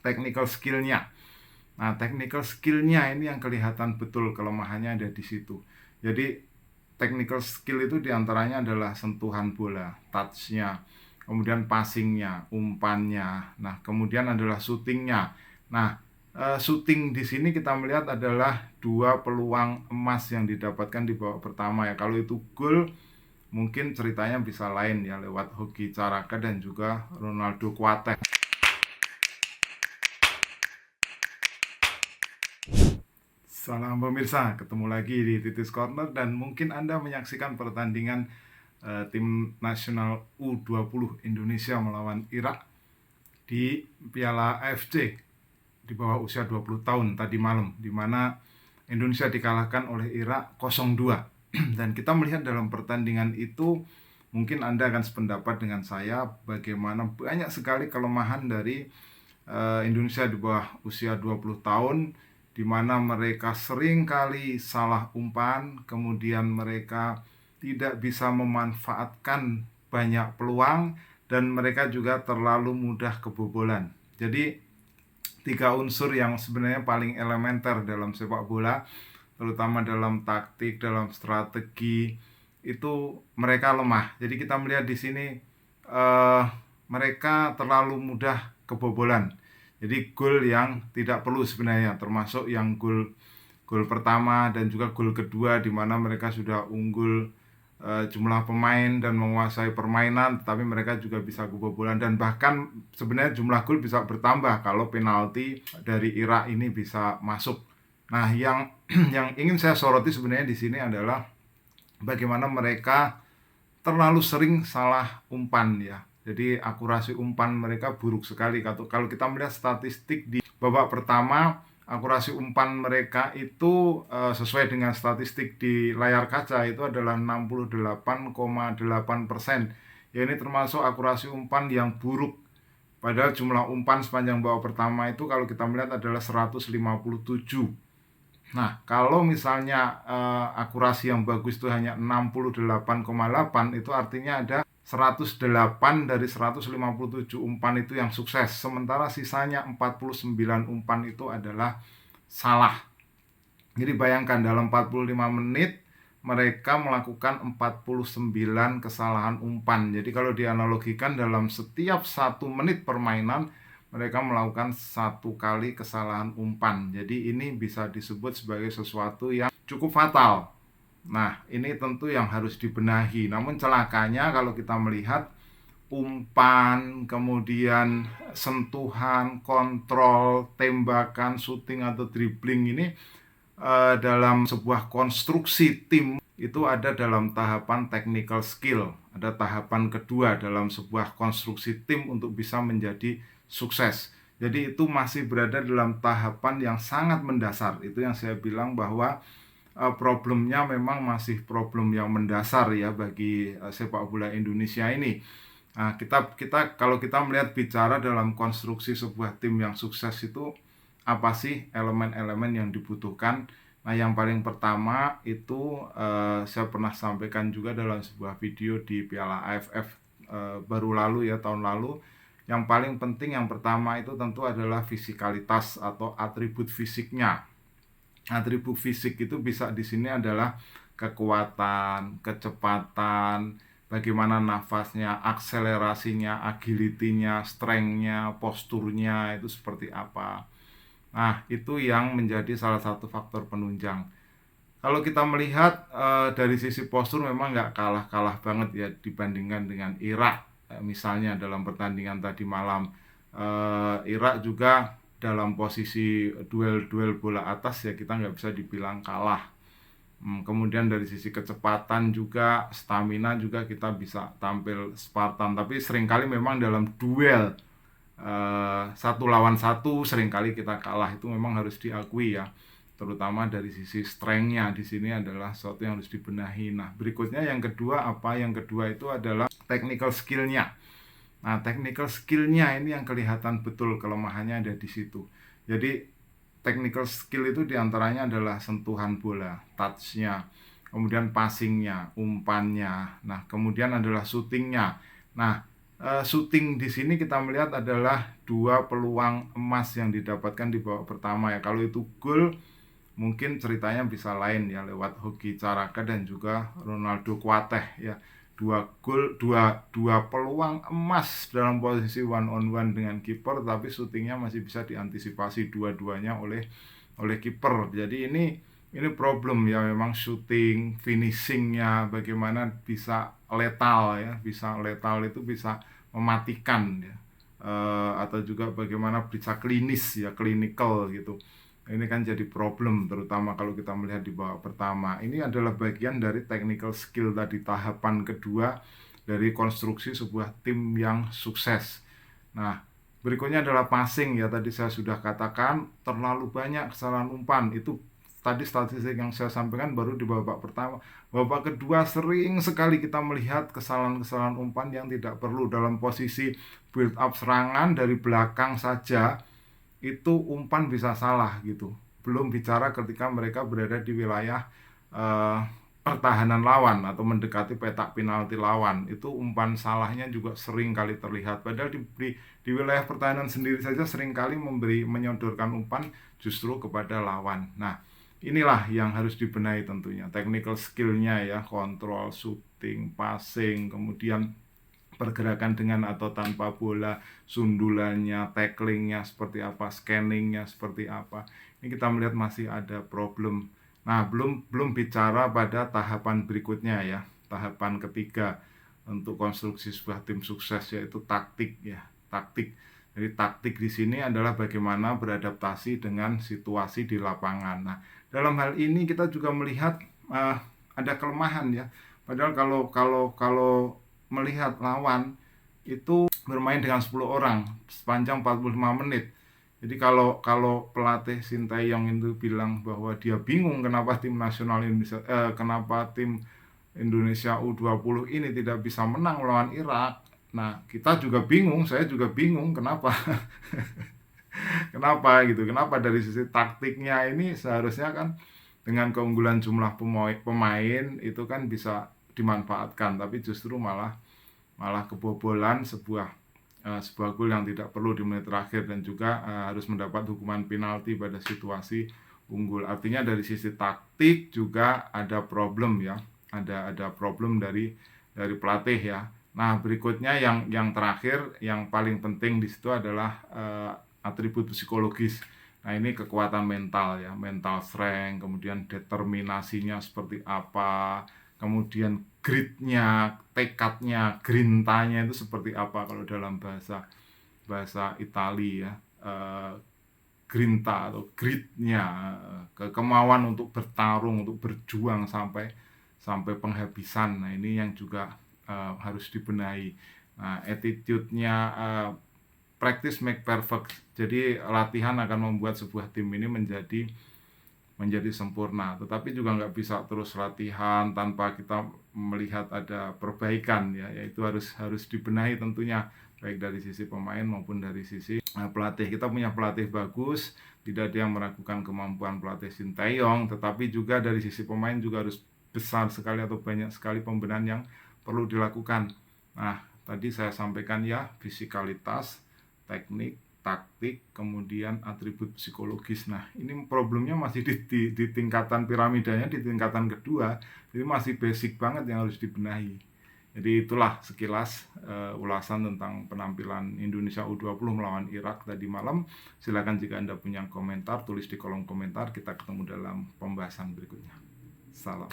technical skillnya. Nah, technical skillnya ini yang kelihatan betul kelemahannya ada di situ. Jadi technical skill itu diantaranya adalah sentuhan bola, touch-nya, kemudian passing-nya, umpannya. Nah, kemudian adalah shooting-nya. Nah, shooting di sini kita melihat adalah 2 peluang emas yang didapatkan di babak pertama ya. Kalau itu gol, mungkin ceritanya bisa lain ya, lewat Hoki Caraka dan juga Ronaldo Kuateh. Salam pemirsa, ketemu lagi di Titis Corner dan mungkin Anda menyaksikan pertandingan tim nasional U20 Indonesia melawan Irak di Piala AFC di bawah usia 20 tahun tadi malam, di mana Indonesia dikalahkan oleh Irak 0-2. Dan kita melihat dalam pertandingan itu, mungkin Anda akan sependapat dengan saya bagaimana banyak sekali kelemahan dari Indonesia di bawah usia 20 tahun, di mana mereka sering kali salah umpan, kemudian mereka tidak bisa memanfaatkan banyak peluang, dan mereka juga terlalu mudah kebobolan. Jadi 3 unsur yang sebenarnya paling elementer dalam sepak bola, terutama dalam taktik, dalam strategi, itu mereka lemah. Jadi kita melihat di sini mereka terlalu mudah kebobolan. Jadi gol yang tidak perlu sebenarnya, termasuk yang gol pertama dan juga gol kedua, di mana mereka sudah unggul jumlah pemain dan menguasai permainan, tetapi mereka juga bisa kebobolan, dan bahkan sebenarnya jumlah gol bisa bertambah kalau penalti dari Irak ini bisa masuk. Nah, yang yang ingin saya soroti sebenarnya di sini adalah bagaimana mereka terlalu sering salah umpan ya. Jadi akurasi umpan mereka buruk sekali. Kalau kita melihat statistik di babak pertama, akurasi umpan mereka itu sesuai dengan statistik di layar kaca itu adalah 68,8%. Ya, ini termasuk akurasi umpan yang buruk. Padahal jumlah umpan sepanjang babak pertama itu kalau kita melihat adalah 157. Nah, kalau misalnya akurasi yang bagus itu hanya 68,8, itu artinya ada 108 dari 157 umpan itu yang sukses. Sementara sisanya 49 umpan itu adalah salah. Jadi bayangkan dalam 45 menit mereka melakukan 49 kesalahan umpan. Jadi kalau dianalogikan dalam setiap 1 menit permainan, mereka melakukan 1 kali kesalahan umpan. Jadi ini bisa disebut sebagai sesuatu yang cukup fatal. Nah, ini tentu yang harus dibenahi. Namun celakanya kalau kita melihat umpan, kemudian sentuhan, kontrol, tembakan, shooting atau dribbling ini dalam sebuah konstruksi tim itu ada dalam tahapan technical skill. Ada tahapan kedua dalam sebuah konstruksi tim untuk bisa menjadi sukses. Jadi itu masih berada dalam tahapan yang sangat mendasar. Itu yang saya bilang bahwa problemnya memang masih problem yang mendasar ya bagi sepak bola Indonesia ini. Nah, kalau kita melihat bicara dalam konstruksi sebuah tim yang sukses itu apa sih elemen-elemen yang dibutuhkan? Nah, yang paling pertama itu saya pernah sampaikan juga dalam sebuah video di Piala AFF baru lalu ya, tahun lalu. Yang paling penting yang pertama itu tentu adalah fisikalitas atau atribut fisiknya. Atribut fisik itu bisa di sini adalah kekuatan, kecepatan, bagaimana nafasnya, akselerasinya, agility-nya, strength-nya, posturnya itu seperti apa. Nah, itu yang menjadi salah satu faktor penunjang. Kalau kita melihat dari sisi postur memang nggak kalah-kalah banget ya dibandingkan dengan Irak. Misalnya dalam pertandingan tadi malam, Irak juga dalam posisi duel-duel bola atas ya kita nggak bisa dibilang kalah. Kemudian dari sisi kecepatan juga, stamina juga kita bisa tampil Spartan. Tapi seringkali memang dalam duel 1 lawan 1 seringkali kita kalah, itu memang harus diakui ya. Terutama dari sisi strength-nya di sini adalah sesuatu yang harus dibenahi. Nah, berikutnya yang kedua apa? Yang kedua itu adalah technical skill-nya. Nah, technical skill-nya ini yang kelihatan betul kelemahannya ada di situ. Jadi technical skill itu diantaranya adalah sentuhan bola, touch-nya, kemudian passing-nya, umpannya. Nah, kemudian adalah shooting-nya. Nah, shooting di sini kita melihat adalah 2 peluang emas yang didapatkan di babak pertama ya. Kalau itu gol mungkin ceritanya bisa lain ya, lewat Hoki Caraka dan juga Ronaldo Kuateh ya. 2 gol, dua peluang emas dalam posisi one on one dengan kiper, tapi syutingnya masih bisa diantisipasi dua-duanya oleh kiper. Jadi ini problem ya, memang shooting, finishingnya bagaimana bisa letal ya, bisa letal itu bisa mematikan ya. Atau juga bagaimana bisa klinis ya, clinical gitu. Ini kan jadi problem, terutama kalau kita melihat di babak pertama. Ini adalah bagian dari technical skill tadi, tahapan kedua dari konstruksi sebuah tim yang sukses. Nah, berikutnya adalah passing ya, tadi saya sudah katakan terlalu banyak kesalahan umpan. Itu tadi statistik yang saya sampaikan baru di babak pertama. Babak kedua sering sekali kita melihat kesalahan-kesalahan umpan yang tidak perlu dalam posisi build up serangan dari belakang saja. Itu umpan bisa salah gitu. Belum bicara ketika mereka berada di wilayah pertahanan lawan atau mendekati petak penalti lawan, itu umpan salahnya juga sering kali terlihat. Padahal di wilayah pertahanan sendiri saja sering kali menyodorkan umpan justru kepada lawan. Nah, inilah yang harus dibenahi tentunya, technical skillnya ya, kontrol, shooting, passing, kemudian pergerakan dengan atau tanpa bola, sundulannya, tacklingnya seperti apa, scanningnya seperti apa. Ini kita melihat masih ada problem. Nah, belum bicara pada tahapan berikutnya ya, tahapan ketiga untuk konstruksi sebuah tim sukses, yaitu taktik ya, taktik. Jadi taktik di sini adalah bagaimana beradaptasi dengan situasi di lapangan. Nah, dalam hal ini kita juga melihat ada kelemahan ya. Padahal kalau melihat lawan itu bermain dengan 10 orang sepanjang 45 menit. Jadi kalau pelatih Sinteyong itu bilang bahwa dia bingung kenapa tim nasional Indonesia kenapa tim Indonesia U20 ini tidak bisa menang melawan Irak. Nah, kita juga bingung, saya juga bingung kenapa. Kenapa gitu? Kenapa dari sisi taktiknya ini seharusnya kan dengan keunggulan jumlah pemain itu kan bisa dimanfaatkan, tapi justru malah kebobolan sebuah gol yang tidak perlu di menit terakhir, dan juga harus mendapat hukuman penalti pada situasi unggul. Artinya dari sisi taktik juga ada problem ya, ada problem dari pelatih ya. Nah, berikutnya yang terakhir, yang paling penting di situ adalah atribut psikologis. Nah, ini kekuatan mental ya, mental strength, kemudian determinasinya seperti apa, kemudian gritnya, tekadnya, grintanya itu seperti apa kalau dalam bahasa Itali ya, grinta atau gritnya, kemauan untuk bertarung, untuk berjuang sampai penghabisan. Nah, ini yang juga harus dibenahi. Nah, attitude-nya, practice make perfect. Jadi latihan akan membuat sebuah tim ini menjadi sempurna. Tetapi juga nggak bisa terus latihan tanpa kita melihat ada perbaikan ya. Yaitu harus dibenahi tentunya, baik dari sisi pemain maupun dari sisi pelatih. Kita punya pelatih bagus, tidak ada yang meragukan kemampuan pelatih Sinteyong, tetapi juga dari sisi pemain juga harus besar sekali atau banyak sekali pembenahan yang perlu dilakukan. Nah, tadi saya sampaikan ya, fisikalitas, teknik, taktik, kemudian atribut psikologis. Nah, ini problemnya masih di tingkatan piramidanya, di tingkatan kedua. Jadi masih basic banget yang harus dibenahi. Jadi itulah sekilas ulasan tentang penampilan Indonesia U20 melawan Irak tadi malam. Silakan jika Anda punya komentar, tulis di kolom komentar. Kita ketemu dalam pembahasan berikutnya. Salam.